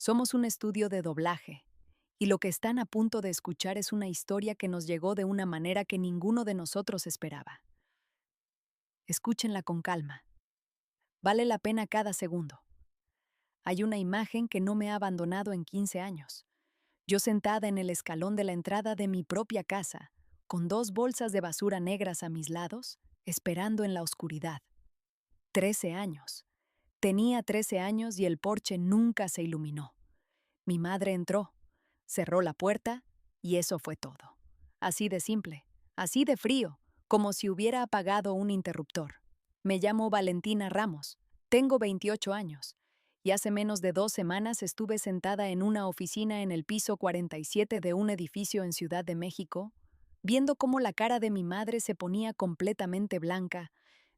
Somos un estudio de doblaje, y lo que están a punto de escuchar es una historia que nos llegó de una manera que ninguno de nosotros esperaba. Escúchenla con calma. Vale la pena cada segundo. Hay una imagen que no me ha abandonado en 15 años. Yo sentada en el escalón de la entrada de mi propia casa, con 2 bolsas de basura negras a mis lados, esperando en la oscuridad. 13 años. Tenía 13 años y el porche nunca se iluminó. Mi madre entró, cerró la puerta y eso fue todo. Así de simple, así de frío, como si hubiera apagado un interruptor. Me llamo Valentina Ramos, tengo 28 años y hace menos de 2 semanas estuve sentada en una oficina en el piso 47 de un edificio en Ciudad de México, viendo cómo la cara de mi madre se ponía completamente blanca,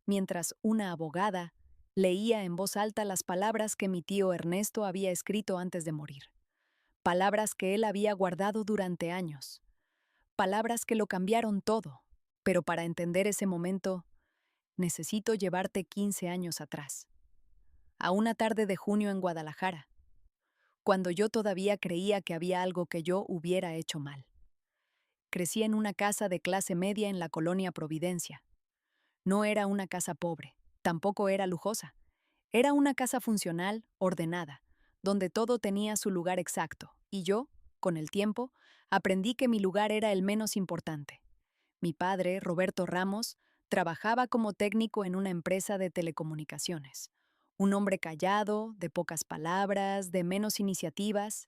mientras una abogada leía en voz alta las palabras que mi tío Ernesto había escrito antes de morir. Palabras que él había guardado durante años. Palabras que lo cambiaron todo. Pero para entender ese momento, necesito llevarte 15 años atrás. A una tarde de junio en Guadalajara, cuando yo todavía creía que había algo que yo hubiera hecho mal. Crecí en una casa de clase media en la colonia Providencia. No era una casa pobre, tampoco era lujosa. Era una casa funcional, ordenada, donde todo tenía su lugar exacto, y yo, con el tiempo, aprendí que mi lugar era el menos importante. Mi padre, Roberto Ramos, trabajaba como técnico en una empresa de telecomunicaciones. Un hombre callado, de pocas palabras, de menos iniciativas,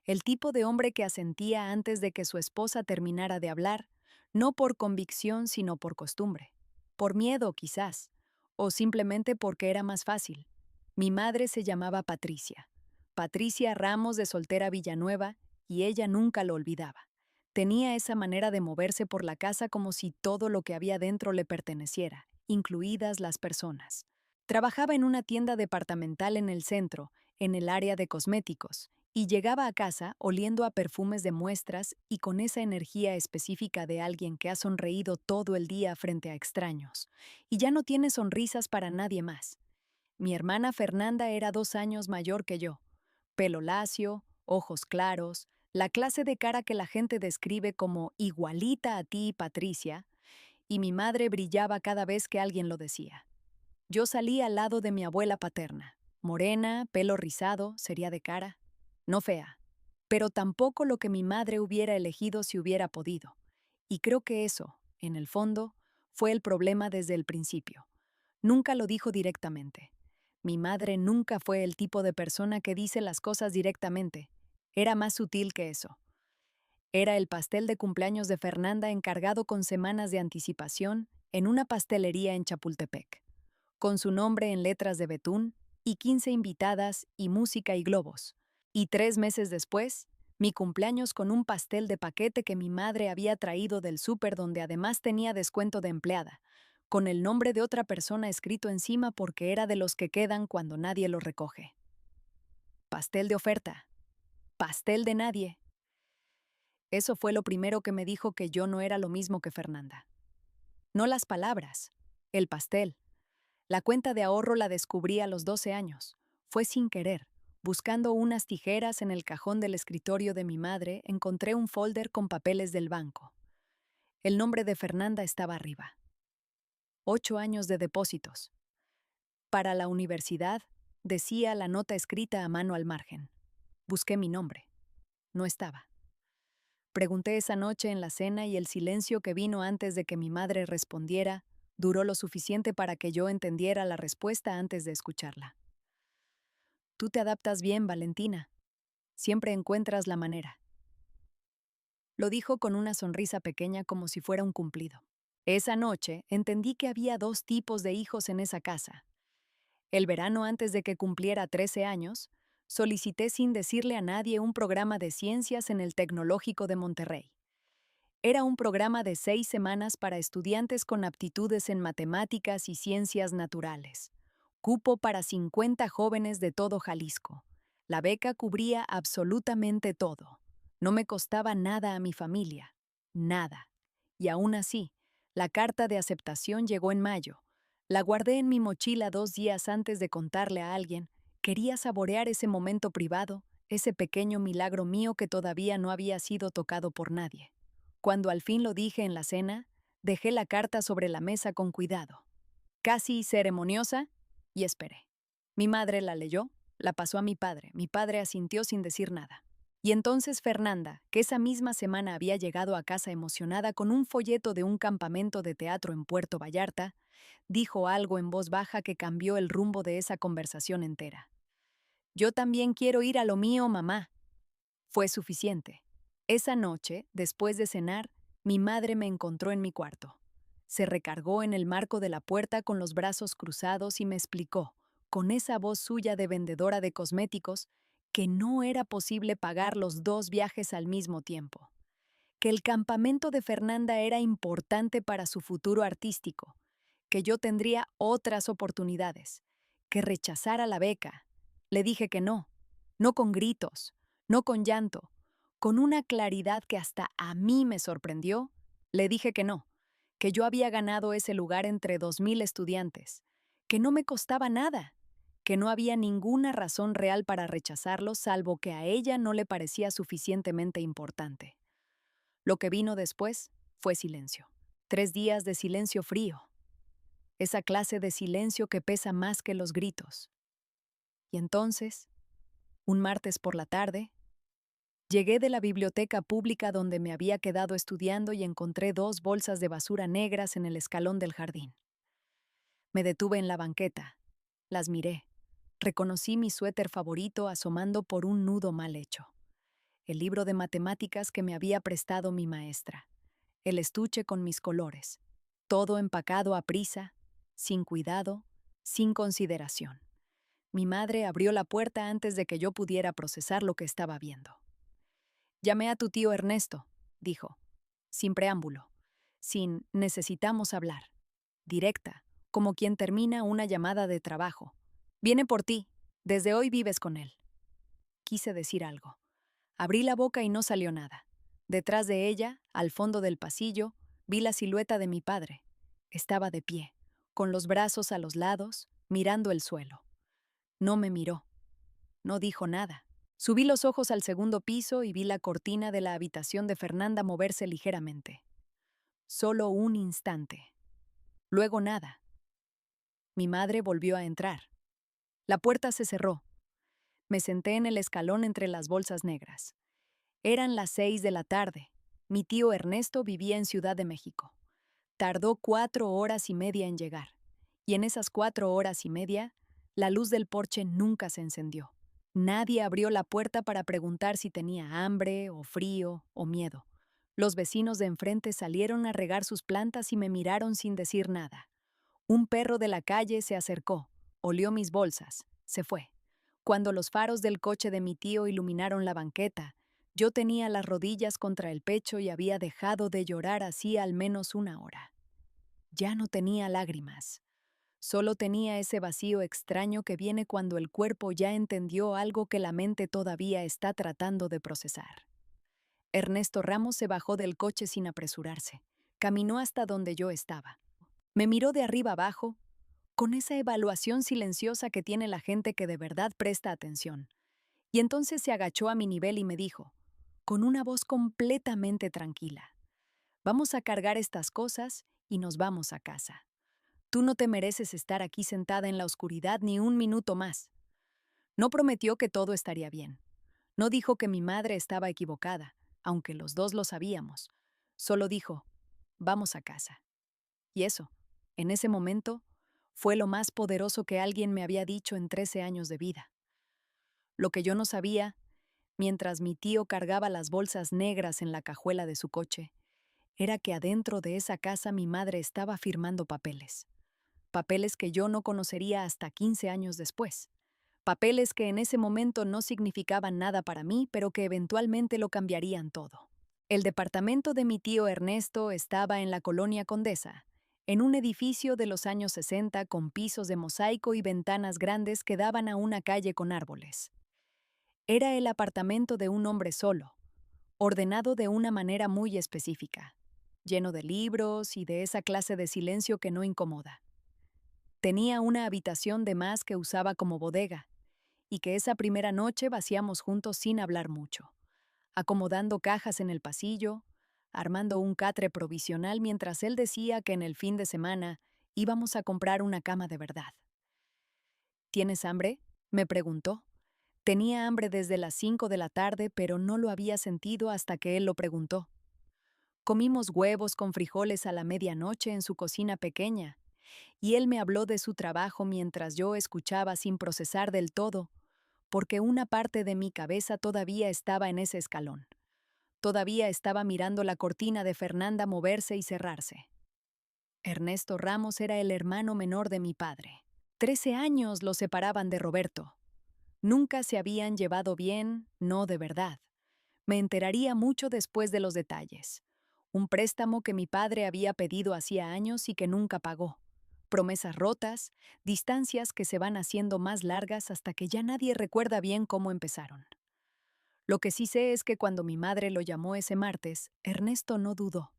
el tipo de hombre que asentía antes de que su esposa terminara de hablar, no por convicción sino por costumbre, por miedo quizás, o simplemente porque era más fácil. Mi madre se llamaba Patricia, Patricia Ramos de Soltera Villanueva, y ella nunca lo olvidaba. Tenía esa manera de moverse por la casa como si todo lo que había dentro le perteneciera, incluidas las personas. Trabajaba en una tienda departamental en el centro, en el área de cosméticos, y llegaba a casa oliendo a perfumes de muestras y con esa energía específica de alguien que ha sonreído todo el día frente a extraños, y ya no tiene sonrisas para nadie más. Mi hermana Fernanda era 2 años mayor que yo. Pelo lacio, ojos claros, la clase de cara que la gente describe como igualita a ti, Patricia, y mi madre brillaba cada vez que alguien lo decía. Yo salí al lado de mi abuela paterna, morena, pelo rizado, seria de cara, no fea, pero tampoco lo que mi madre hubiera elegido si hubiera podido. Y creo que eso, en el fondo, fue el problema desde el principio. Nunca lo dijo directamente. Mi madre nunca fue el tipo de persona que dice las cosas directamente. Era más sutil que eso. Era el pastel de cumpleaños de Fernanda encargado con semanas de anticipación en una pastelería en Chapultepec, con su nombre en letras de betún, y 15 invitadas y música y globos. Y 3 meses después, mi cumpleaños con un pastel de paquete que mi madre había traído del súper donde además tenía descuento de empleada, con el nombre de otra persona escrito encima porque era de los que quedan cuando nadie los recoge. Pastel de oferta. Pastel de nadie. Eso fue lo primero que me dijo que yo no era lo mismo que Fernanda. No las palabras, el pastel. La cuenta de ahorro la descubrí a los 12 años. Fue sin querer. Buscando unas tijeras en el cajón del escritorio de mi madre, encontré un folder con papeles del banco. El nombre de Fernanda estaba arriba. 8 años de depósitos. Para la universidad, decía la nota escrita a mano al margen. Busqué mi nombre. No estaba. Pregunté esa noche en la cena y el silencio que vino antes de que mi madre respondiera duró lo suficiente para que yo entendiera la respuesta antes de escucharla. Tú te adaptas bien, Valentina. Siempre encuentras la manera. Lo dijo con una sonrisa pequeña como si fuera un cumplido. Esa noche entendí que había 2 tipos de hijos en esa casa. El verano antes de que cumpliera 13 años, solicité sin decirle a nadie un programa de ciencias en el Tecnológico de Monterrey. Era un programa de 6 semanas para estudiantes con aptitudes en matemáticas y ciencias naturales. Cupo para 50 jóvenes de todo Jalisco. La beca cubría absolutamente todo. No me costaba nada a mi familia. Nada. Y aún así, la carta de aceptación llegó en mayo. La guardé en mi mochila 2 días antes de contarle a alguien. Quería saborear ese momento privado, ese pequeño milagro mío que todavía no había sido tocado por nadie. Cuando al fin lo dije en la cena, dejé la carta sobre la mesa con cuidado, casi ceremoniosa, y esperé. Mi madre la leyó, la pasó a mi padre asintió sin decir nada. Y entonces Fernanda, que esa misma semana había llegado a casa emocionada con un folleto de un campamento de teatro en Puerto Vallarta, dijo algo en voz baja que cambió el rumbo de esa conversación entera. Yo también quiero ir a lo mío, mamá. Fue suficiente. Esa noche, después de cenar, mi madre me encontró en mi cuarto. Se recargó en el marco de la puerta con los brazos cruzados y me explicó, con esa voz suya de vendedora de cosméticos, que no era posible pagar los 2 viajes al mismo tiempo, que el campamento de Fernanda era importante para su futuro artístico, que yo tendría otras oportunidades, que rechazara la beca. Le dije que no, no con gritos, no con llanto, con una claridad que hasta a mí me sorprendió. Le dije que no, que yo había ganado ese lugar entre 2000 estudiantes, que no me costaba nada, que no había ninguna razón real para rechazarlo salvo que a ella no le parecía suficientemente importante. Lo que vino después fue silencio. 3 días de silencio frío. Esa clase de silencio que pesa más que los gritos. Y entonces, un martes por la tarde, llegué de la biblioteca pública donde me había quedado estudiando y encontré 2 bolsas de basura negras en el escalón del jardín. Me detuve en la banqueta. Las miré. Reconocí mi suéter favorito asomando por un nudo mal hecho. El libro de matemáticas que me había prestado mi maestra. El estuche con mis colores. Todo empacado a prisa, sin cuidado, sin consideración. Mi madre abrió la puerta antes de que yo pudiera procesar lo que estaba viendo. Llamé a tu tío Ernesto, dijo, sin preámbulo, sin necesitamos hablar, directa, como quien termina una llamada de trabajo. Viene por ti, desde hoy vives con él. Quise decir algo. Abrí la boca y no salió nada. Detrás de ella, al fondo del pasillo, vi la silueta de mi padre. Estaba de pie, con los brazos a los lados, mirando el suelo. No me miró. No dijo nada. Subí los ojos al segundo piso y vi la cortina de la habitación de Fernanda moverse ligeramente. Solo un instante. Luego nada. Mi madre volvió a entrar. La puerta se cerró. Me senté en el escalón entre las bolsas negras. Eran las 6 de la tarde. Mi tío Ernesto vivía en Ciudad de México. Tardó 4 horas y media en llegar. Y en esas 4 horas y media, la luz del porche nunca se encendió. Nadie abrió la puerta para preguntar si tenía hambre, o frío, o miedo. Los vecinos de enfrente salieron a regar sus plantas y me miraron sin decir nada. Un perro de la calle se acercó, olió mis bolsas, se fue. Cuando los faros del coche de mi tío iluminaron la banqueta, yo tenía las rodillas contra el pecho y había dejado de llorar así al menos una hora. Ya no tenía lágrimas. Solo tenía ese vacío extraño que viene cuando el cuerpo ya entendió algo que la mente todavía está tratando de procesar. Ernesto Ramos se bajó del coche sin apresurarse. Caminó hasta donde yo estaba. Me miró de arriba abajo, con esa evaluación silenciosa que tiene la gente que de verdad presta atención. Y entonces se agachó a mi nivel y me dijo, con una voz completamente tranquila, vamos a cargar estas cosas y nos vamos a casa. Tú no te mereces estar aquí sentada en la oscuridad ni un minuto más. No prometió que todo estaría bien. No dijo que mi madre estaba equivocada, aunque los dos lo sabíamos. Solo dijo, vamos a casa. Y eso, en ese momento, fue lo más poderoso que alguien me había dicho en 13 años de vida. Lo que yo no sabía, mientras mi tío cargaba las bolsas negras en la cajuela de su coche, era que adentro de esa casa mi madre estaba firmando papeles. Papeles que yo no conocería hasta 15 años después. Papeles que en ese momento no significaban nada para mí, pero que eventualmente lo cambiarían todo. El departamento de mi tío Ernesto estaba en la Colonia Condesa, en un edificio de los años 60 con pisos de mosaico y ventanas grandes que daban a una calle con árboles. Era el apartamento de un hombre solo, ordenado de una manera muy específica, lleno de libros y de esa clase de silencio que no incomoda. Tenía una habitación de más que usaba como bodega, y que esa primera noche vaciamos juntos sin hablar mucho, acomodando cajas en el pasillo, armando un catre provisional mientras él decía que en el fin de semana íbamos a comprar una cama de verdad. ¿Tienes hambre?, me preguntó. Tenía hambre desde las 5 de la tarde, pero no lo había sentido hasta que él lo preguntó. Comimos huevos con frijoles a la medianoche en su cocina pequeña, y él me habló de su trabajo mientras yo escuchaba sin procesar del todo, porque una parte de mi cabeza todavía estaba en ese escalón. Todavía estaba mirando la cortina de Fernanda moverse y cerrarse. Ernesto Ramos era el hermano menor de mi padre. 13 años lo separaban de Roberto. Nunca se habían llevado bien, no de verdad. Me enteraría mucho después de los detalles. Un préstamo que mi padre había pedido hacía años y que nunca pagó. Promesas rotas, distancias que se van haciendo más largas hasta que ya nadie recuerda bien cómo empezaron. Lo que sí sé es que cuando mi madre lo llamó ese martes, Ernesto no dudó.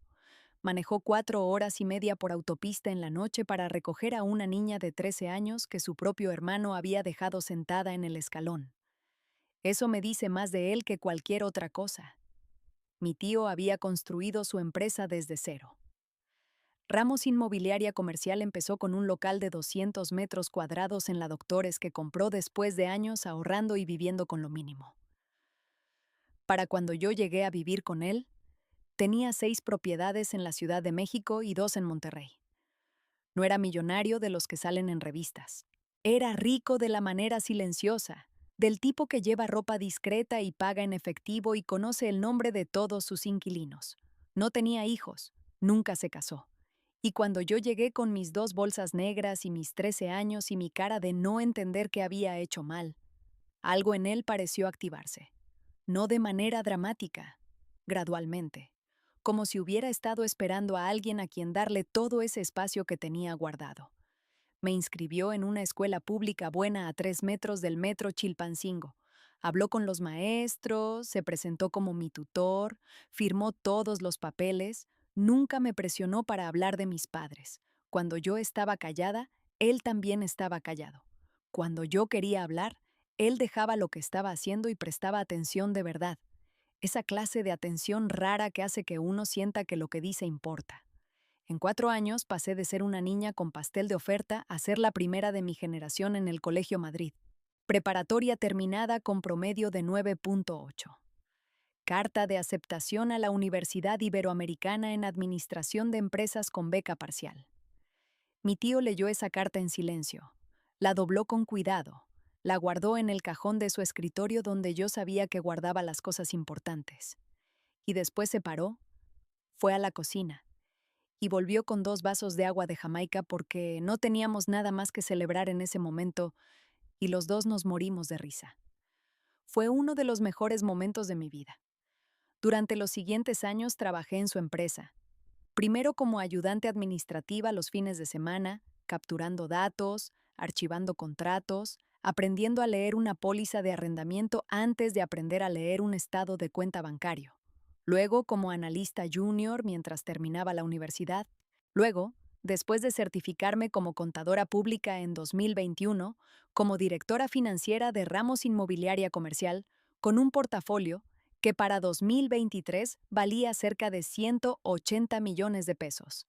Manejó 4 horas y media por autopista en la noche para recoger a una niña de 13 años que su propio hermano había dejado sentada en el escalón. Eso me dice más de él que cualquier otra cosa. Mi tío había construido su empresa desde cero. Ramos Inmobiliaria Comercial empezó con un local de 200 metros cuadrados en la Doctores que compró después de años ahorrando y viviendo con lo mínimo. Para cuando yo llegué a vivir con él, tenía 6 propiedades en la Ciudad de México y 2 en Monterrey. No era millonario de los que salen en revistas. Era rico de la manera silenciosa, del tipo que lleva ropa discreta y paga en efectivo y conoce el nombre de todos sus inquilinos. No tenía hijos, nunca se casó. Y cuando yo llegué con mis 2 bolsas negras y mis 13 años y mi cara de no entender qué había hecho mal, algo en él pareció activarse. No de manera dramática, gradualmente, como si hubiera estado esperando a alguien a quien darle todo ese espacio que tenía guardado. Me inscribió en una escuela pública buena a 3 metros del metro Chilpancingo. Habló con los maestros, se presentó como mi tutor, firmó todos los papeles, nunca me presionó para hablar de mis padres. Cuando yo estaba callada, él también estaba callado. Cuando yo quería hablar, él dejaba lo que estaba haciendo y prestaba atención de verdad. Esa clase de atención rara que hace que uno sienta que lo que dice importa. En 4 años pasé de ser una niña con pastel de oferta a ser la primera de mi generación en el Colegio Madrid. Preparatoria terminada con promedio de 9.8. Carta de aceptación a la Universidad Iberoamericana en Administración de Empresas con beca parcial. Mi tío leyó esa carta en silencio. La dobló con cuidado. La guardó en el cajón de su escritorio donde yo sabía que guardaba las cosas importantes. Y después se paró, fue a la cocina y volvió con 2 vasos de agua de Jamaica porque no teníamos nada más que celebrar en ese momento y los dos nos morimos de risa. Fue uno de los mejores momentos de mi vida. Durante los siguientes años trabajé en su empresa, primero como ayudante administrativa los fines de semana, capturando datos, archivando contratos, aprendiendo a leer una póliza de arrendamiento antes de aprender a leer un estado de cuenta bancario. Luego como analista junior mientras terminaba la universidad. Luego, después de certificarme como contadora pública en 2021, como directora financiera de Ramos Inmobiliaria Comercial, con un portafolio que para 2023 valía cerca de 180 millones de pesos.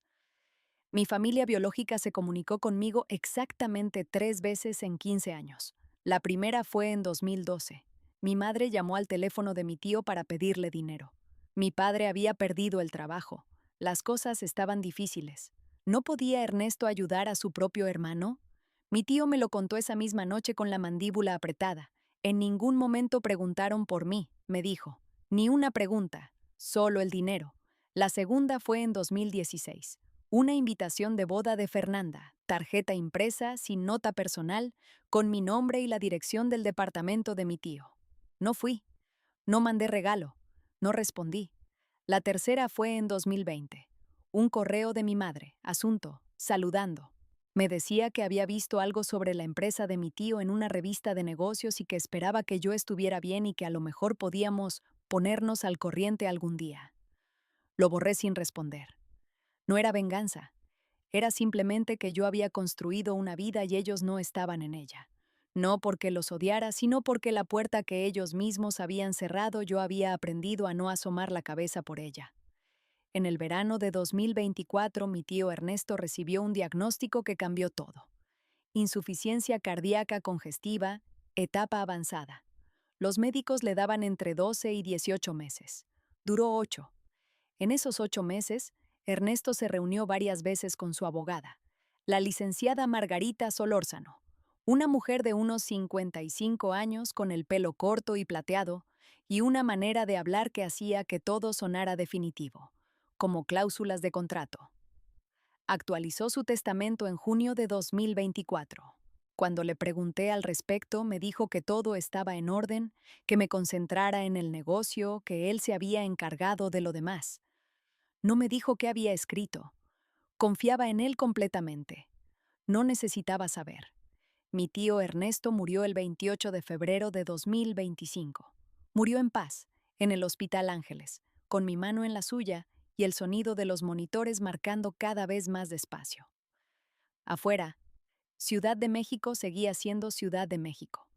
Mi familia biológica se comunicó conmigo exactamente 3 veces en 15 años. La primera fue en 2012. Mi madre llamó al teléfono de mi tío para pedirle dinero. Mi padre había perdido el trabajo. Las cosas estaban difíciles. ¿No podía Ernesto ayudar a su propio hermano? Mi tío me lo contó esa misma noche con la mandíbula apretada. En ningún momento preguntaron por mí, me dijo. Ni una pregunta, solo el dinero. La segunda fue en 2016. Una invitación de boda de Fernanda, tarjeta impresa, sin nota personal, con mi nombre y la dirección del departamento de mi tío. No fui. No mandé regalo. No respondí. La tercera fue en 2020. Un correo de mi madre, asunto, saludando. Me decía que había visto algo sobre la empresa de mi tío en una revista de negocios y que esperaba que yo estuviera bien y que a lo mejor podíamos ponernos al corriente algún día. Lo borré sin responder. No era venganza. Era simplemente que yo había construido una vida y ellos no estaban en ella. No porque los odiara, sino porque la puerta que ellos mismos habían cerrado yo había aprendido a no asomar la cabeza por ella. En el verano de 2024, mi tío Ernesto recibió un diagnóstico que cambió todo. Insuficiencia cardíaca congestiva, etapa avanzada. Los médicos le daban entre 12 y 18 meses. Duró 8. En esos 8 meses, Ernesto se reunió varias veces con su abogada, la licenciada Margarita Solórzano, una mujer de unos 55 años con el pelo corto y plateado, y una manera de hablar que hacía que todo sonara definitivo, como cláusulas de contrato. Actualizó su testamento en junio de 2024. Cuando le pregunté al respecto, me dijo que todo estaba en orden, que me concentrara en el negocio, que él se había encargado de lo demás. No me dijo qué había escrito. Confiaba en él completamente. No necesitaba saber. Mi tío Ernesto murió el 28 de febrero de 2025. Murió en paz, en el Hospital Ángeles, con mi mano en la suya y el sonido de los monitores marcando cada vez más despacio. Afuera, Ciudad de México seguía siendo Ciudad de México,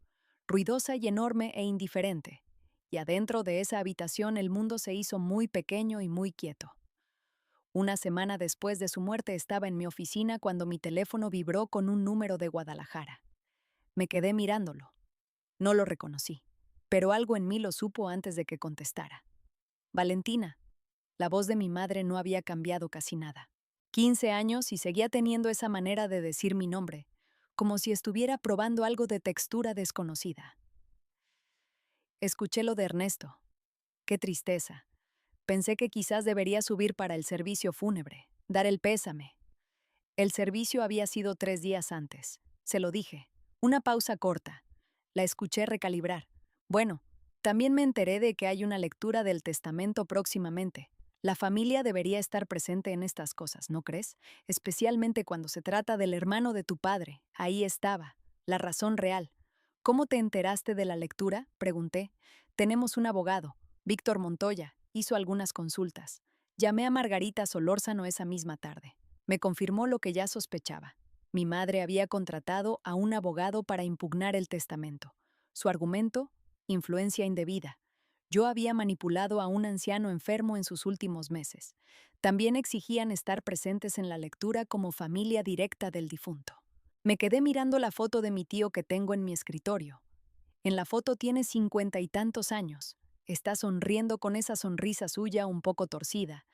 ruidosa y enorme e indiferente, y adentro de esa habitación el mundo se hizo muy pequeño y muy quieto. Una semana después de su muerte estaba en mi oficina cuando mi teléfono vibró con un número de Guadalajara. Me quedé mirándolo. No lo reconocí, pero algo en mí lo supo antes de que contestara. Valentina. La voz de mi madre no había cambiado casi nada. 15 años y seguía teniendo esa manera de decir mi nombre, como si estuviera probando algo de textura desconocida. Escuché lo de Ernesto. Qué tristeza. Pensé que quizás debería subir para el servicio fúnebre, dar el pésame. El servicio había sido 3 días antes. Se lo dije. Una pausa corta. La escuché recalibrar. Bueno, también me enteré de que hay una lectura del testamento próximamente. La familia debería estar presente en estas cosas, ¿no crees? Especialmente cuando se trata del hermano de tu padre. Ahí estaba, la razón real. ¿Cómo te enteraste de la lectura?, pregunté. Tenemos un abogado, Víctor Montoya, hizo algunas consultas. Llamé a Margarita Solórzano esa misma tarde. Me confirmó lo que ya sospechaba. Mi madre había contratado a un abogado para impugnar el testamento. Su argumento: influencia indebida. Yo había manipulado a un anciano enfermo en sus últimos meses. También exigían estar presentes en la lectura como familia directa del difunto. Me quedé mirando la foto de mi tío que tengo en mi escritorio. En la foto tiene 50 y tantos años. Está sonriendo con esa sonrisa suya un poco torcida,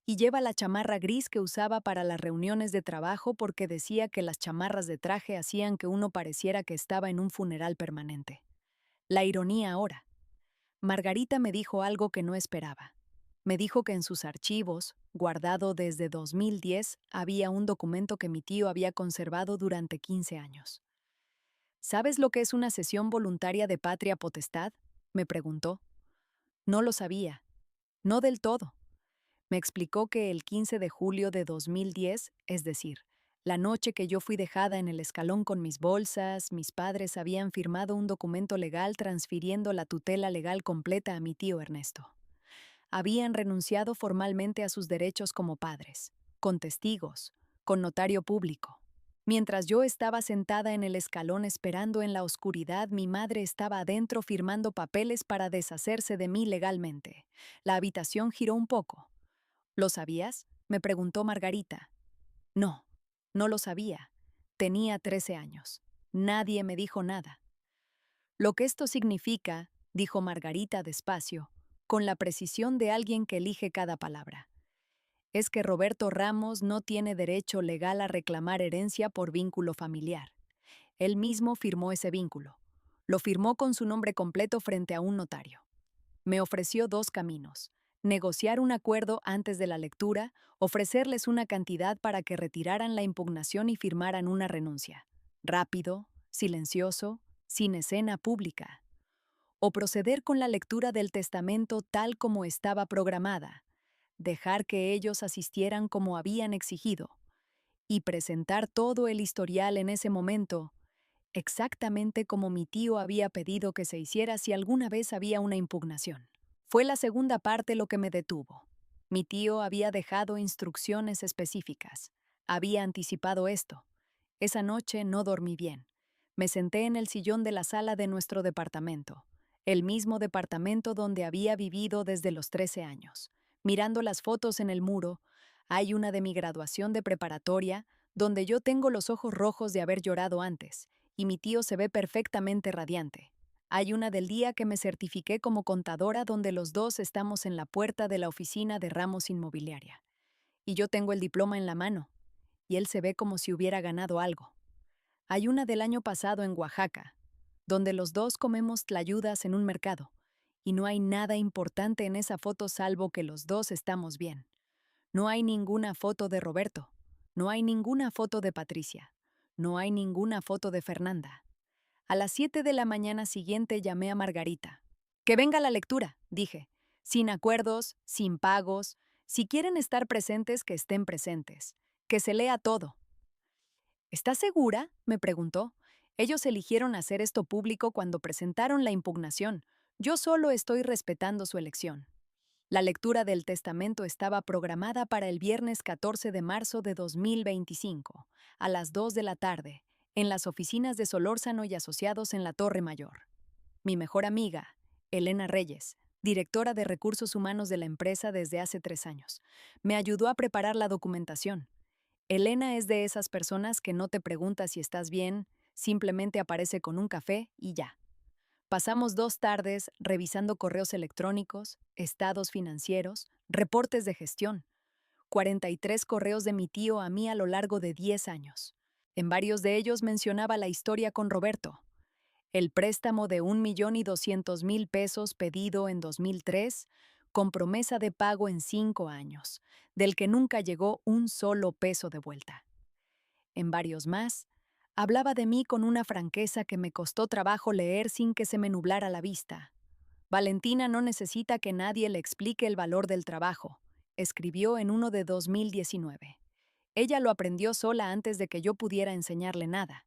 y lleva la chamarra gris que usaba para las reuniones de trabajo porque decía que las chamarras de traje hacían que uno pareciera que estaba en un funeral permanente. La ironía ahora. Margarita me dijo algo que no esperaba. Me dijo que en sus archivos, guardado desde 2010, había un documento que mi tío había conservado durante 15 años. ¿Sabes lo que es una cesión voluntaria de patria potestad?, me preguntó. No lo sabía. No del todo. Me explicó que el 15 de julio de 2010, es decir, la noche que yo fui dejada en el escalón con mis bolsas, mis padres habían firmado un documento legal transfiriendo la tutela legal completa a mi tío Ernesto. Habían renunciado formalmente a sus derechos como padres, con testigos, con notario público. Mientras yo estaba sentada en el escalón esperando en la oscuridad, mi madre estaba adentro firmando papeles para deshacerse de mí legalmente. La habitación giró un poco. ¿Lo sabías?, me preguntó Margarita. No, no lo sabía. Tenía 13 años. Nadie me dijo nada. Lo que esto significa, dijo Margarita despacio, con la precisión de alguien que elige cada palabra, es que Roberto Ramos no tiene derecho legal a reclamar herencia por vínculo familiar. Él mismo firmó ese vínculo. Lo firmó con su nombre completo frente a un notario. Me ofreció 2 caminos: negociar un acuerdo antes de la lectura, ofrecerles una cantidad para que retiraran la impugnación y firmaran una renuncia. Rápido, silencioso, sin escena pública. O proceder con la lectura del testamento tal como estaba programada, dejar que ellos asistieran como habían exigido, y presentar todo el historial en ese momento, exactamente como mi tío había pedido que se hiciera si alguna vez había una impugnación. Fue la segunda parte lo que me detuvo. Mi tío había dejado instrucciones específicas. Había anticipado esto. Esa noche no dormí bien. Me senté en el sillón de la sala de nuestro departamento, el mismo departamento donde había vivido desde los 13 años. Mirando las fotos en el muro, hay una de mi graduación de preparatoria, donde yo tengo los ojos rojos de haber llorado antes, y mi tío se ve perfectamente radiante. Hay una del día que me certifiqué como contadora, donde los dos estamos en la puerta de la oficina de Ramos Inmobiliaria. Y yo tengo el diploma en la mano, y él se ve como si hubiera ganado algo. Hay una del año pasado en Oaxaca, donde los dos comemos tlayudas en un mercado, y no hay nada importante en esa foto salvo que los dos estamos bien. No hay ninguna foto de Roberto, no hay ninguna foto de Patricia, no hay ninguna foto de Fernanda. A las 7 de la mañana siguiente llamé a Margarita. Que venga la lectura, dije. Sin acuerdos, sin pagos. Si quieren estar presentes, que estén presentes. Que se lea todo. ¿Estás segura?, me preguntó. Ellos eligieron hacer esto público cuando presentaron la impugnación. Yo solo estoy respetando su elección. La lectura del testamento estaba programada para el viernes 14 de marzo de 2025, a las 2 de la tarde, en las oficinas de Solórzano y Asociados en la Torre Mayor. Mi mejor amiga, Elena Reyes, directora de recursos humanos de la empresa desde hace 3 años, me ayudó a preparar la documentación. Elena es de esas personas que no te pregunta si estás bien, simplemente aparece con un café y ya. Pasamos 2 tardes revisando correos electrónicos, estados financieros, reportes de gestión, 43 correos de mi tío a mí a lo largo de 10 años. En varios de ellos mencionaba la historia con Roberto. El préstamo de 1.200.000 pesos pedido en 2003, con promesa de pago en 5 años, del que nunca llegó un solo peso de vuelta. En varios más, hablaba de mí con una franqueza que me costó trabajo leer sin que se me nublara la vista. Valentina no necesita que nadie le explique el valor del trabajo, escribió en uno de 2019. Ella lo aprendió sola antes de que yo pudiera enseñarle nada.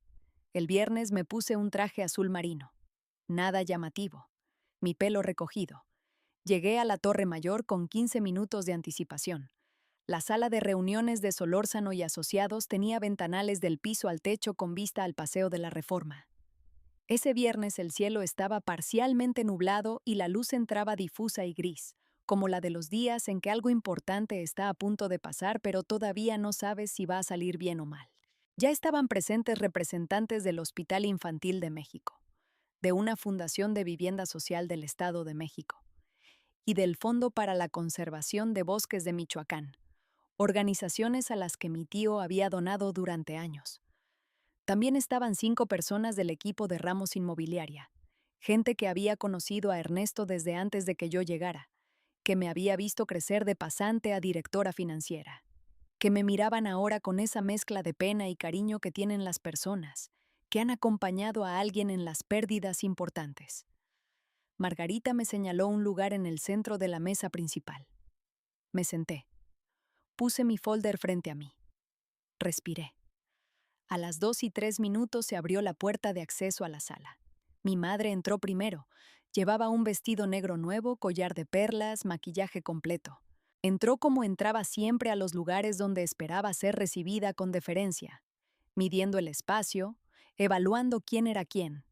El viernes me puse un traje azul marino. Nada llamativo. Mi pelo recogido. Llegué a la Torre Mayor con 15 minutos de anticipación. La sala de reuniones de Solórzano y Asociados tenía ventanales del piso al techo con vista al Paseo de la Reforma. Ese viernes el cielo estaba parcialmente nublado y la luz entraba difusa y gris, como la de los días en que algo importante está a punto de pasar pero todavía no sabes si va a salir bien o mal. Ya estaban presentes representantes del Hospital Infantil de México, de una Fundación de Vivienda Social del Estado de México y del Fondo para la Conservación de Bosques de Michoacán, organizaciones a las que mi tío había donado durante años. También estaban 5 personas del equipo de Ramos Inmobiliaria, gente que había conocido a Ernesto desde antes de que yo llegara, que me había visto crecer de pasante a directora financiera, que me miraban ahora con esa mezcla de pena y cariño que tienen las personas, que han acompañado a alguien en las pérdidas importantes. Margarita me señaló un lugar en el centro de la mesa principal. Me senté. Puse mi folder frente a mí. Respiré. A las 2:03 se abrió la puerta de acceso a la sala. Mi madre entró primero. Llevaba un vestido negro nuevo, collar de perlas, maquillaje completo. Entró como entraba siempre a los lugares donde esperaba ser recibida con deferencia, midiendo el espacio, evaluando quién era quién,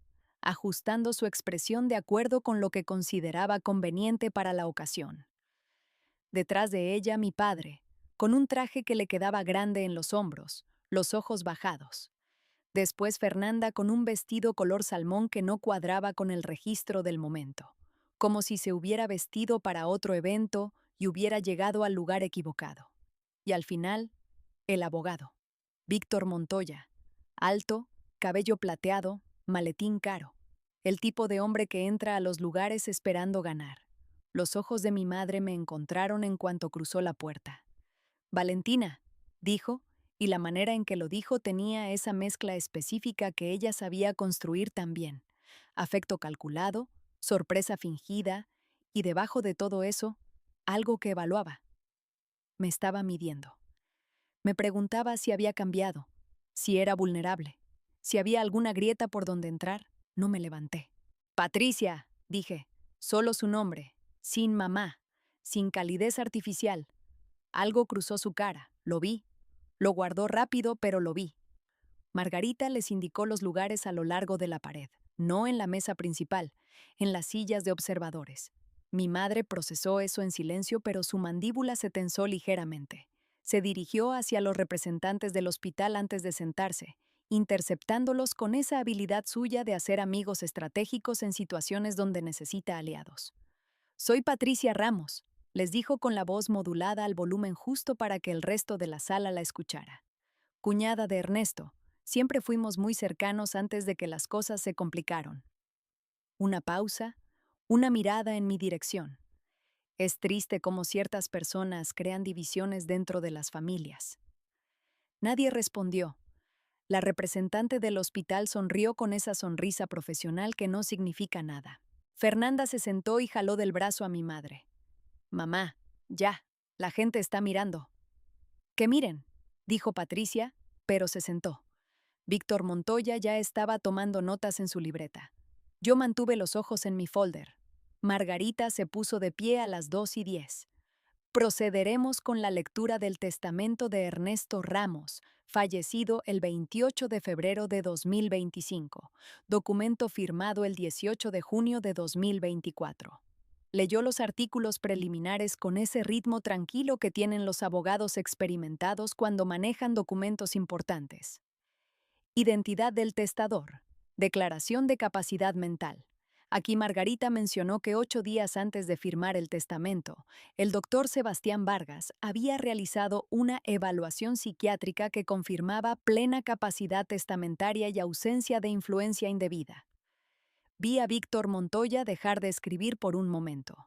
ajustando su expresión de acuerdo con lo que consideraba conveniente para la ocasión. Detrás de ella mi padre, con un traje que le quedaba grande en los hombros, los ojos bajados. Después Fernanda con un vestido color salmón que no cuadraba con el registro del momento, como si se hubiera vestido para otro evento y hubiera llegado al lugar equivocado. Y al final, el abogado, Víctor Montoya, alto, cabello plateado, maletín caro, el tipo de hombre que entra a los lugares esperando ganar. Los ojos de mi madre me encontraron en cuanto cruzó la puerta. Valentina, dijo, y la manera en que lo dijo tenía esa mezcla específica que ella sabía construir también. Afecto calculado, sorpresa fingida, y debajo de todo eso, algo que evaluaba. Me estaba midiendo. Me preguntaba si había cambiado, si era vulnerable, si había alguna grieta por donde entrar. No me levanté. Patricia, dije, solo su nombre, sin mamá, sin calidez artificial. Algo cruzó su cara, lo vi. Lo guardó rápido, pero lo vi. Margarita les indicó los lugares a lo largo de la pared, no en la mesa principal, en las sillas de observadores. Mi madre procesó eso en silencio, pero su mandíbula se tensó ligeramente. Se dirigió hacia los representantes del hospital antes de sentarse, interceptándolos con esa habilidad suya de hacer amigos estratégicos en situaciones donde necesita aliados. Soy Patricia Ramos, les dijo con la voz modulada al volumen justo para que el resto de la sala la escuchara. Cuñada de Ernesto, siempre fuimos muy cercanos antes de que las cosas se complicaron. Una pausa, una mirada en mi dirección. Es triste cómo ciertas personas crean divisiones dentro de las familias. Nadie respondió. La representante del hospital sonrió con esa sonrisa profesional que no significa nada. Fernanda se sentó y jaló del brazo a mi madre. Mamá, ya, la gente está mirando. Que miren, dijo Patricia, pero se sentó. Víctor Montoya ya estaba tomando notas en su libreta. Yo mantuve los ojos en mi folder. Margarita se puso de pie a las 2:10. Procederemos con la lectura del testamento de Ernesto Ramos, fallecido el 28 de febrero de 2025, documento firmado el 18 de junio de 2024. Leyó los artículos preliminares con ese ritmo tranquilo que tienen los abogados experimentados cuando manejan documentos importantes. Identidad del testador. Declaración de capacidad mental. Aquí Margarita mencionó que 8 días antes de firmar el testamento, el doctor Sebastián Vargas había realizado una evaluación psiquiátrica que confirmaba plena capacidad testamentaria y ausencia de influencia indebida. Vi a Víctor Montoya dejar de escribir por un momento.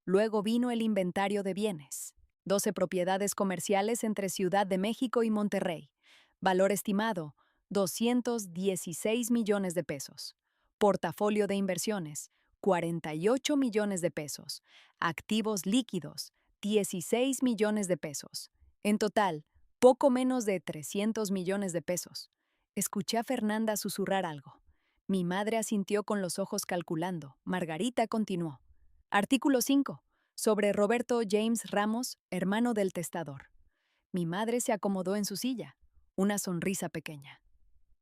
Luego vino el inventario de bienes. 12 propiedades comerciales entre Ciudad de México y Monterrey. Valor estimado, 216 millones de pesos. Portafolio de inversiones, 48 millones de pesos. Activos líquidos, 16 millones de pesos. En total, poco menos de 300 millones de pesos. Escuché a Fernanda susurrar algo. Mi madre asintió con los ojos calculando. Margarita continuó. Artículo 5. Sobre Roberto James Ramos, hermano del testador. Mi madre se acomodó en su silla. Una sonrisa pequeña.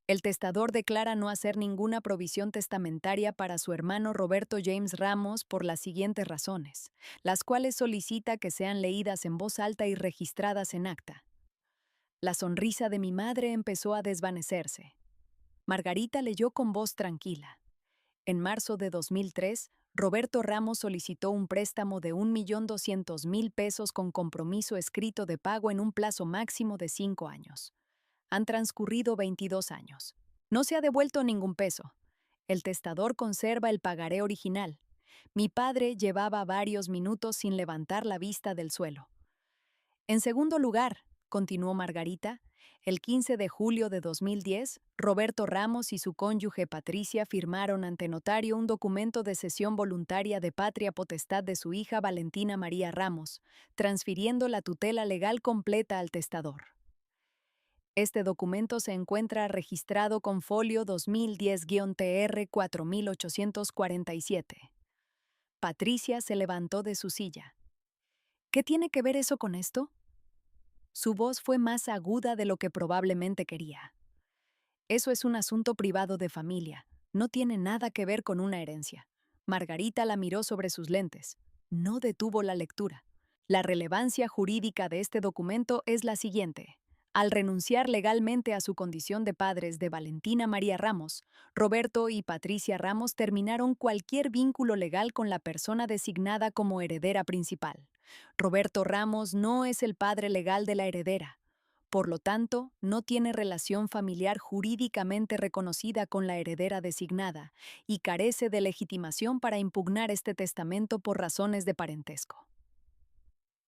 El testador declara no hacer ninguna provisión testamentaria para su hermano Roberto James Ramos por las siguientes razones, las cuales solicita que sean leídas en voz alta y registradas en acta. La sonrisa de mi madre empezó a desvanecerse. Margarita leyó con voz tranquila. En marzo de 2003, Roberto Ramos solicitó un préstamo de 1.200.000 pesos con compromiso escrito de pago en un plazo máximo de 5 años. Han transcurrido 22 años. No se ha devuelto ningún peso. El testador conserva el pagaré original. Mi padre llevaba varios minutos sin levantar la vista del suelo. En segundo lugar, continuó Margarita, el 15 de julio de 2010, Roberto Ramos y su cónyuge Patricia firmaron ante notario un documento de cesión voluntaria de patria potestad de su hija Valentina María Ramos, transfiriendo la tutela legal completa al testador. Este documento se encuentra registrado con folio 2010-TR 4847. Patricia se levantó de su silla. ¿Qué tiene que ver eso con esto? Su voz fue más aguda de lo que probablemente quería. Eso es un asunto privado de familia. No tiene nada que ver con una herencia. Margarita la miró sobre sus lentes. No detuvo la lectura. La relevancia jurídica de este documento es la siguiente. Al renunciar legalmente a su condición de padres de Valentina María Ramos, Roberto y Patricia Ramos terminaron cualquier vínculo legal con la persona designada como heredera principal. Roberto Ramos no es el padre legal de la heredera. Por lo tanto, no tiene relación familiar jurídicamente reconocida con la heredera designada y carece de legitimación para impugnar este testamento por razones de parentesco.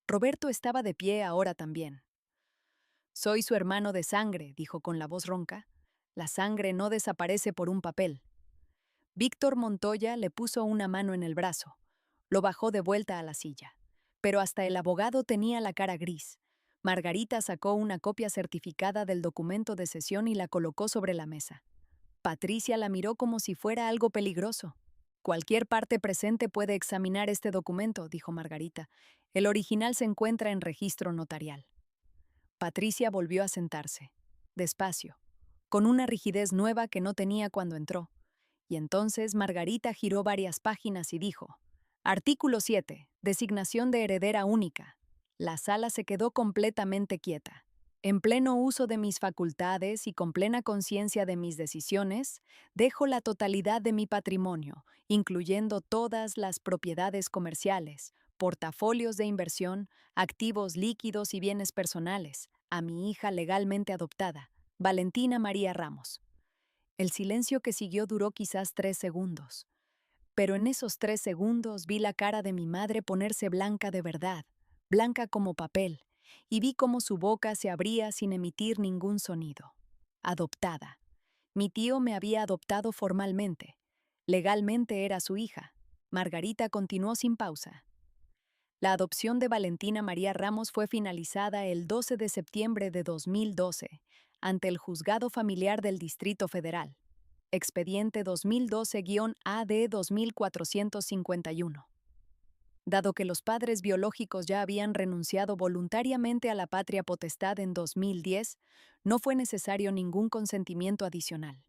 Roberto estaba de pie ahora también. Soy su hermano de sangre, dijo con la voz ronca. La sangre no desaparece por un papel. Víctor Montoya le puso una mano en el brazo. Lo bajó de vuelta a la silla. Pero hasta el abogado tenía la cara gris. Margarita sacó una copia certificada del documento de cesión y la colocó sobre la mesa. Patricia la miró como si fuera algo peligroso. Cualquier parte presente puede examinar este documento, dijo Margarita. El original se encuentra en registro notarial. Patricia volvió a sentarse. Despacio. con una rigidez nueva que no tenía cuando entró. Y entonces Margarita giró varias páginas y dijo: Artículo 7. Designación de heredera única. La sala se quedó completamente quieta. En pleno uso de mis facultades y con plena conciencia de mis decisiones, dejo la totalidad de mi patrimonio, incluyendo todas las propiedades comerciales, portafolios de inversión, activos líquidos y bienes personales, a mi hija legalmente adoptada, Valentina María Ramos. El silencio que siguió duró quizás 3 segundos. Pero en esos 3 segundos vi la cara de mi madre ponerse blanca de verdad, blanca como papel, y vi cómo su boca se abría sin emitir ningún sonido. Adoptada. Mi tío me había adoptado formalmente. Legalmente era su hija. Margarita continuó sin pausa. La adopción de Valentina María Ramos fue finalizada el 12 de septiembre de 2012, ante el Juzgado Familiar del Distrito Federal. Expediente 2012-AD 2451. Dado que los padres biológicos ya habían renunciado voluntariamente a la patria potestad en 2010, no fue necesario ningún consentimiento adicional.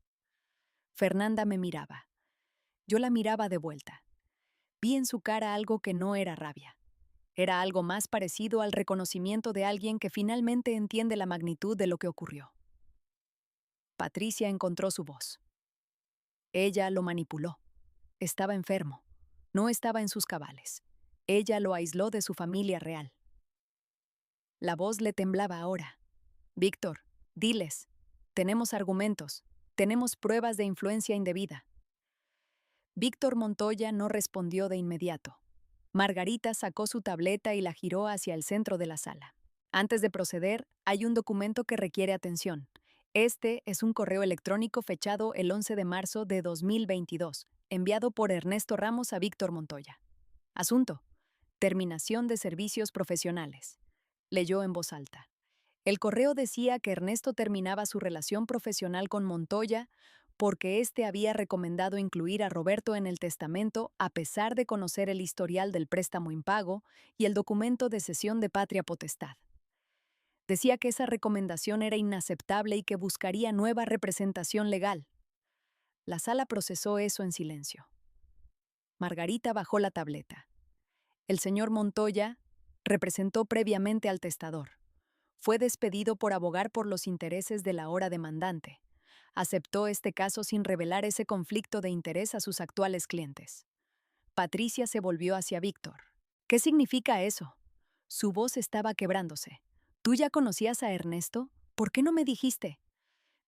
Fernanda me miraba. Yo la miraba de vuelta. Vi en su cara algo que no era rabia. Era algo más parecido al reconocimiento de alguien que finalmente entiende la magnitud de lo que ocurrió. Patricia encontró su voz. Ella lo manipuló. Estaba enfermo. No estaba en sus cabales. Ella lo aisló de su familia real. La voz le temblaba ahora. Víctor, diles. Tenemos argumentos. Tenemos pruebas de influencia indebida. Víctor Montoya no respondió de inmediato. Margarita sacó su tableta y la giró hacia el centro de la sala. Antes de proceder, hay un documento que requiere atención. Este es un correo electrónico fechado el 11 de marzo de 2022, enviado por Ernesto Ramos a Víctor Montoya. Asunto: terminación de servicios profesionales. Leyó en voz alta. El correo decía que Ernesto terminaba su relación profesional con Montoya porque éste había recomendado incluir a Roberto en el testamento a pesar de conocer el historial del préstamo impago y el documento de cesión de patria potestad. Decía que esa recomendación era inaceptable y que buscaría nueva representación legal. La sala procesó eso en silencio. Margarita bajó la tableta. El señor Montoya representó previamente al testador. Fue despedido por abogar por los intereses de la ahora demandante. Aceptó este caso sin revelar ese conflicto de interés a sus actuales clientes. Patricia se volvió hacia Víctor. ¿Qué significa eso? Su voz estaba quebrándose. ¿Tú ya conocías a Ernesto? ¿Por qué no me dijiste?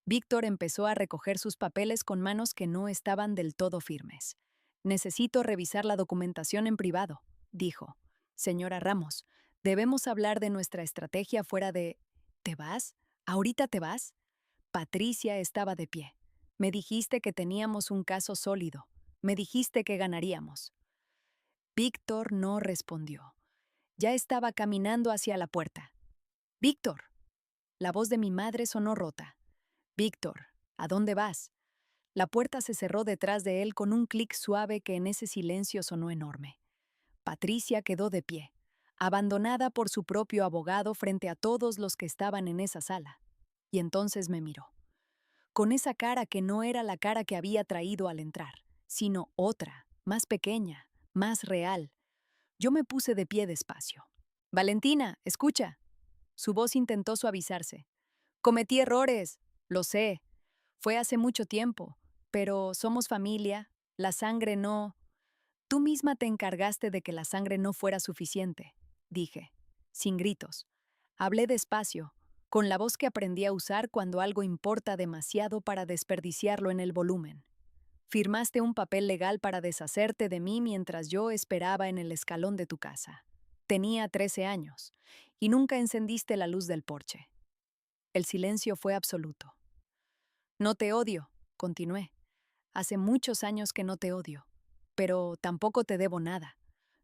Víctor empezó a recoger sus papeles con manos que no estaban del todo firmes. Necesito revisar la documentación en privado, dijo. Señora Ramos, debemos hablar de nuestra estrategia fuera de... ¿Te vas? ¿Ahorita te vas? Patricia estaba de pie. Me dijiste que teníamos un caso sólido. Me dijiste que ganaríamos. Víctor no respondió. Ya estaba caminando hacia la puerta. ¡Víctor! La voz de mi madre sonó rota. Víctor, ¿a dónde vas? La puerta se cerró detrás de él con un clic suave que en ese silencio sonó enorme. Patricia quedó de pie, abandonada por su propio abogado frente a todos los que estaban en esa sala. Y entonces me miró. Con esa cara que no era la cara que había traído al entrar, sino otra, más pequeña, más real. Yo me puse de pie despacio. Valentina, escucha. Su voz intentó suavizarse. Cometí errores, lo sé. Fue hace mucho tiempo, pero somos familia, la sangre no... Tú misma te encargaste de que la sangre no fuera suficiente, dije, sin gritos. Hablé despacio, con la voz que aprendí a usar cuando algo importa demasiado para desperdiciarlo en el volumen. Firmaste un papel legal para deshacerte de mí mientras yo esperaba en el escalón de tu casa. Tenía 13 años, y nunca encendiste la luz del porche. El silencio fue absoluto. No te odio, continué. Hace muchos años que no te odio, pero tampoco te debo nada.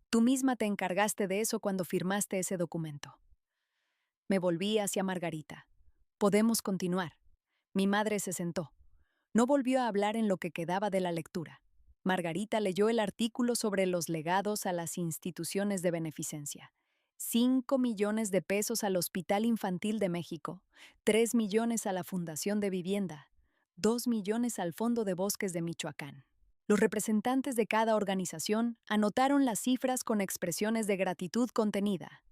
Tú misma te encargaste de eso cuando firmaste ese documento. Me volví hacia Margarita. Podemos continuar. Mi madre se sentó. No volvió a hablar en lo que quedaba de la lectura. Margarita leyó el artículo sobre los legados a las instituciones de beneficencia. 5 millones de pesos al Hospital Infantil de México, 3 millones a la Fundación de Vivienda. 2 millones al Fondo de Bosques de Michoacán. Los representantes de cada organización anotaron las cifras con expresiones de gratitud contenida.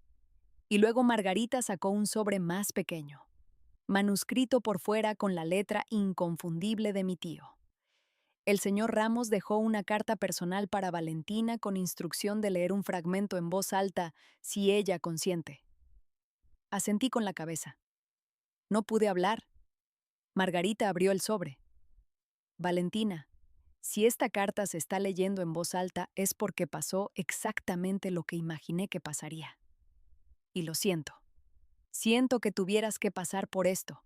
Y luego Margarita sacó un sobre más pequeño, manuscrito por fuera con la letra inconfundible de mi tío. El señor Ramos dejó una carta personal para Valentina con instrucción de leer un fragmento en voz alta si ella consiente. Asentí con la cabeza. No pude hablar. Margarita abrió el sobre. Valentina, si esta carta se está leyendo en voz alta es porque pasó exactamente lo que imaginé que pasaría. Y lo siento. Siento que tuvieras que pasar por esto,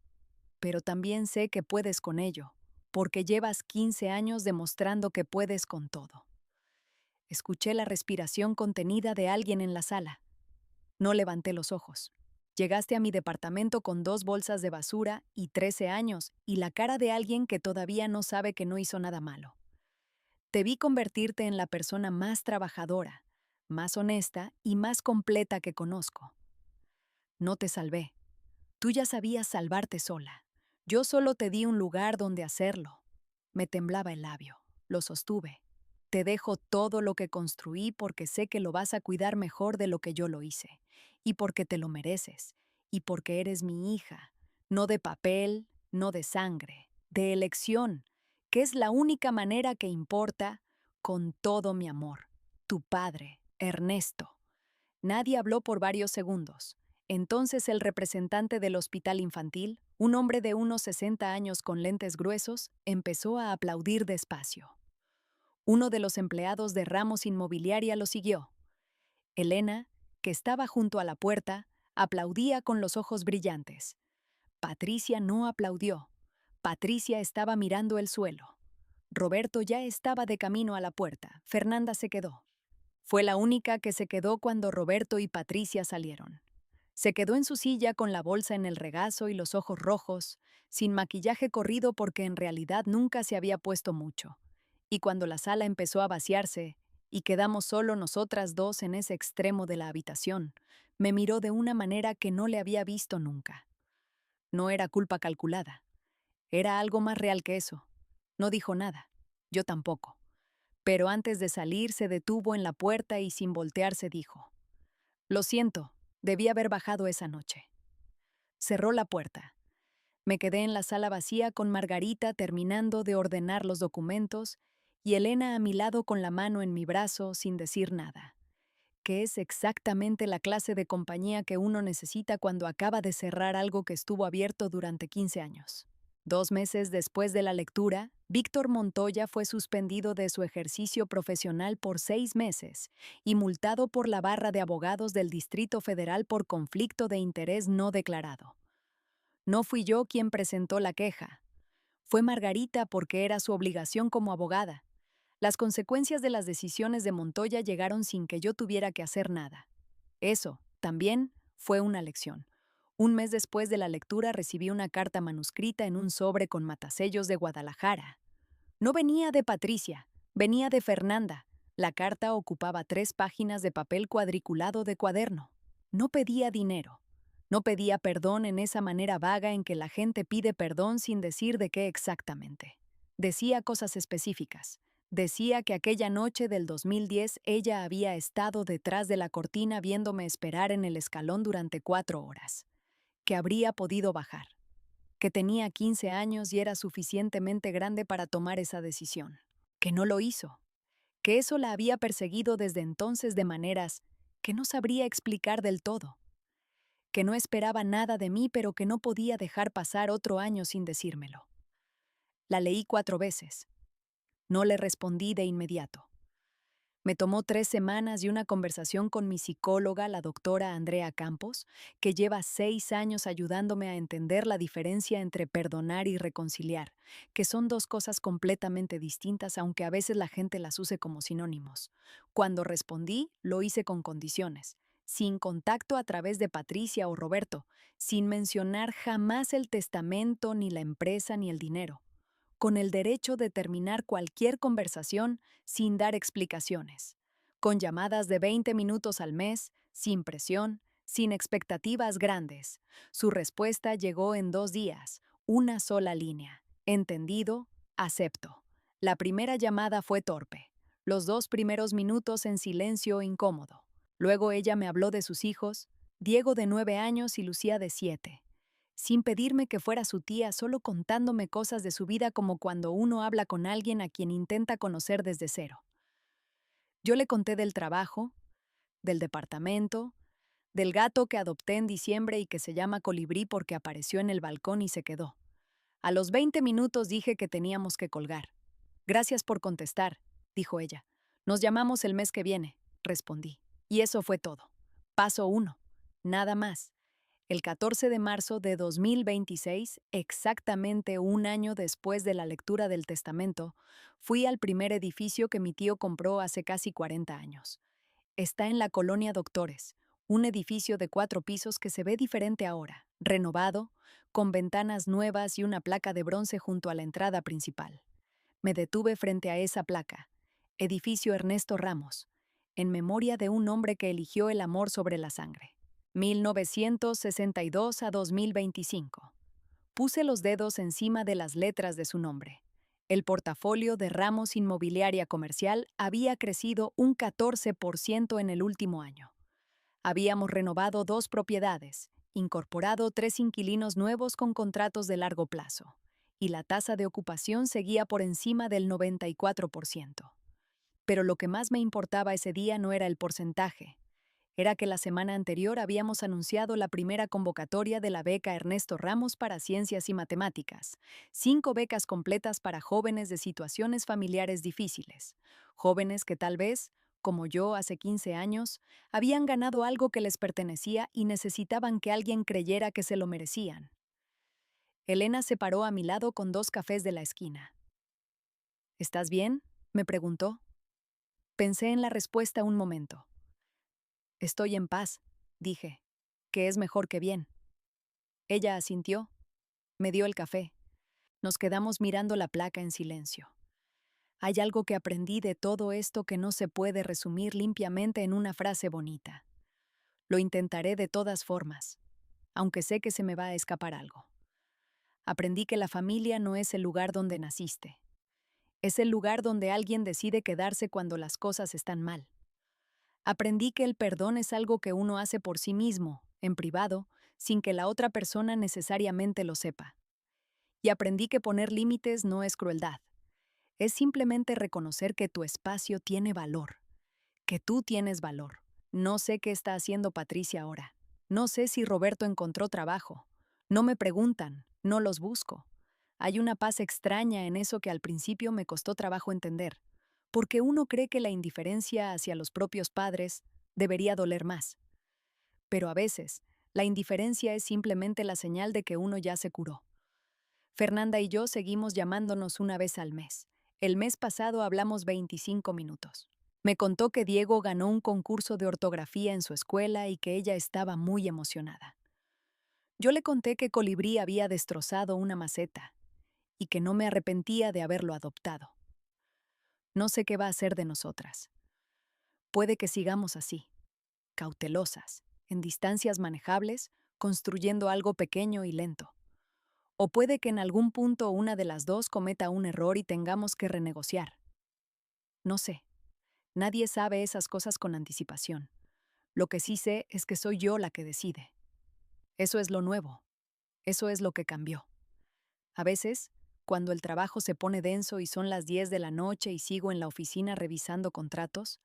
pero también sé que puedes con ello, porque llevas 15 años demostrando que puedes con todo. Escuché la respiración contenida de alguien en la sala. No levanté los ojos. Llegaste a mi departamento con 2 bolsas de basura y 13 años y la cara de alguien que todavía no sabe que no hizo nada malo. Te vi convertirte en la persona más trabajadora, más honesta y más completa que conozco. No te salvé. Tú ya sabías salvarte sola. Yo solo te di un lugar donde hacerlo. Me temblaba el labio. Lo sostuve. Te dejo todo lo que construí porque sé que lo vas a cuidar mejor de lo que yo lo hice. Y porque te lo mereces. Y porque eres mi hija. No de papel, no de sangre. De elección, que es la única manera que importa, con todo mi amor. Tu padre, Ernesto. Nadie habló por varios segundos. Entonces el representante del hospital infantil, un hombre de unos 60 años con lentes gruesos, empezó a aplaudir despacio. Uno de los empleados de Ramos Inmobiliaria lo siguió. Elena, que estaba junto a la puerta, aplaudía con los ojos brillantes. Patricia no aplaudió. Patricia estaba mirando el suelo. Roberto ya estaba de camino a la puerta. Fernanda se quedó. Fue la única que se quedó cuando Roberto y Patricia salieron. Se quedó en su silla con la bolsa en el regazo y los ojos rojos, sin maquillaje corrido porque en realidad nunca se había puesto mucho. Y cuando la sala empezó a vaciarse, y quedamos solo nosotras dos en ese extremo de la habitación, me miró de una manera que no le había visto nunca. No era culpa calculada. Era algo más real que eso. No dijo nada. Yo tampoco. Pero antes de salir se detuvo en la puerta y sin voltearse dijo: «Lo siento, debí haber bajado esa noche». Cerró la puerta. Me quedé en la sala vacía con Margarita terminando de ordenar los documentos y Elena a mi lado con la mano en mi brazo sin decir nada, que es exactamente la clase de compañía que uno necesita cuando acaba de cerrar algo que estuvo abierto durante 15 años. 2 meses después de la lectura, Víctor Montoya fue suspendido de su ejercicio profesional por 6 meses y multado por la barra de abogados del Distrito Federal por conflicto de interés no declarado. No fui yo quien presentó la queja. Fue Margarita porque era su obligación como abogada. Las consecuencias de las decisiones de Montoya llegaron sin que yo tuviera que hacer nada. Eso, también, fue una lección. Un mes después de la lectura recibí una carta manuscrita en un sobre con matasellos de Guadalajara. No venía de Patricia, venía de Fernanda. La carta ocupaba 3 páginas de papel cuadriculado de cuaderno. No pedía dinero. No pedía perdón en esa manera vaga en que la gente pide perdón sin decir de qué exactamente. Decía cosas específicas. Decía que aquella noche del 2010 ella había estado detrás de la cortina viéndome esperar en el escalón durante 4 horas. Que habría podido bajar. Que tenía 15 años y era suficientemente grande para tomar esa decisión. Que no lo hizo. Que eso la había perseguido desde entonces de maneras que no sabría explicar del todo. Que no esperaba nada de mí, pero que no podía dejar pasar otro año sin decírmelo. La leí 4 veces. No le respondí de inmediato. Me tomó 3 semanas y una conversación con mi psicóloga, la doctora Andrea Campos, que lleva 6 años ayudándome a entender la diferencia entre perdonar y reconciliar, que son 2 cosas completamente distintas, aunque a veces la gente las use como sinónimos. Cuando respondí, lo hice con condiciones, sin contacto a través de Patricia o Roberto, sin mencionar jamás el testamento, ni la empresa, ni el dinero, con el derecho de terminar cualquier conversación sin dar explicaciones, con llamadas de 20 minutos al mes, sin presión, sin expectativas grandes. Su respuesta llegó en 2 días, una sola línea. Entendido, acepto. La primera llamada fue torpe. Los 2 primeros minutos en silencio incómodo. Luego ella me habló de sus hijos, Diego de 9 años y Lucía de 7. Sin pedirme que fuera su tía, solo contándome cosas de su vida como cuando uno habla con alguien a quien intenta conocer desde cero. Yo le conté del trabajo, del departamento, del gato que adopté en diciembre y que se llama Colibrí porque apareció en el balcón y se quedó. A los 20 minutos dije que teníamos que colgar. Gracias por contestar, dijo ella. Nos llamamos el mes que viene, respondí. Y eso fue todo. Paso 1. Nada más. El 14 de marzo de 2026, exactamente un año después de la lectura del testamento, fui al primer edificio que mi tío compró hace casi 40 años. Está en la Colonia Doctores, un edificio de 4 pisos que se ve diferente ahora, renovado, con ventanas nuevas y una placa de bronce junto a la entrada principal. Me detuve frente a esa placa, Edificio Ernesto Ramos, en memoria de un hombre que eligió el amor sobre la sangre. 1962 a 2025. Puse los dedos encima de las letras de su nombre. El portafolio de Ramos Inmobiliaria Comercial había crecido un 14% en el último año. Habíamos renovado 2 propiedades, incorporado 3 inquilinos nuevos con contratos de largo plazo, y la tasa de ocupación seguía por encima del 94%. Pero lo que más me importaba ese día no era el porcentaje. Era que la semana anterior habíamos anunciado la primera convocatoria de la beca Ernesto Ramos para Ciencias y Matemáticas, 5 becas completas para jóvenes de situaciones familiares difíciles, jóvenes que tal vez, como yo hace 15 años, habían ganado algo que les pertenecía y necesitaban que alguien creyera que se lo merecían. Elena se paró a mi lado con 2 cafés de la esquina. ¿Estás bien?, me preguntó. Pensé en la respuesta un momento. Estoy en paz, dije, que es mejor que bien. Ella asintió, me dio el café. Nos quedamos mirando la placa en silencio. Hay algo que aprendí de todo esto que no se puede resumir limpiamente en una frase bonita. Lo intentaré de todas formas, aunque sé que se me va a escapar algo. Aprendí que la familia no es el lugar donde naciste. Es el lugar donde alguien decide quedarse cuando las cosas están mal. Aprendí que el perdón es algo que uno hace por sí mismo, en privado, sin que la otra persona necesariamente lo sepa. Y aprendí que poner límites no es crueldad. Es simplemente reconocer que tu espacio tiene valor, que tú tienes valor. No sé qué está haciendo Patricia ahora. No sé si Roberto encontró trabajo. No me preguntan, no los busco. Hay una paz extraña en eso que al principio me costó trabajo entender, porque uno cree que la indiferencia hacia los propios padres debería doler más. Pero a veces, la indiferencia es simplemente la señal de que uno ya se curó. Fernanda y yo seguimos llamándonos una vez al mes. El mes pasado hablamos 25 minutos. Me contó que Diego ganó un concurso de ortografía en su escuela y que ella estaba muy emocionada. Yo le conté que Colibrí había destrozado una maceta y que no me arrepentía de haberlo adoptado. No sé qué va a hacer de nosotras. Puede que sigamos así, cautelosas, en distancias manejables, construyendo algo pequeño y lento. O puede que en algún punto una de las dos cometa un error y tengamos que renegociar. No sé. Nadie sabe esas cosas con anticipación. Lo que sí sé es que soy yo la que decide. Eso es lo nuevo. Eso es lo que cambió. A veces, cuando el trabajo se pone denso y son las 10 de la noche y sigo en la oficina revisando contratos,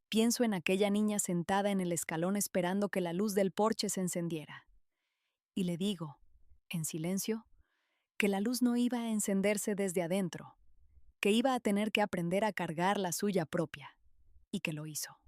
pienso en aquella niña sentada en el escalón esperando que la luz del porche se encendiera. Y le digo, en silencio, que la luz no iba a encenderse desde adentro, que iba a tener que aprender a cargar la suya propia, y que lo hizo.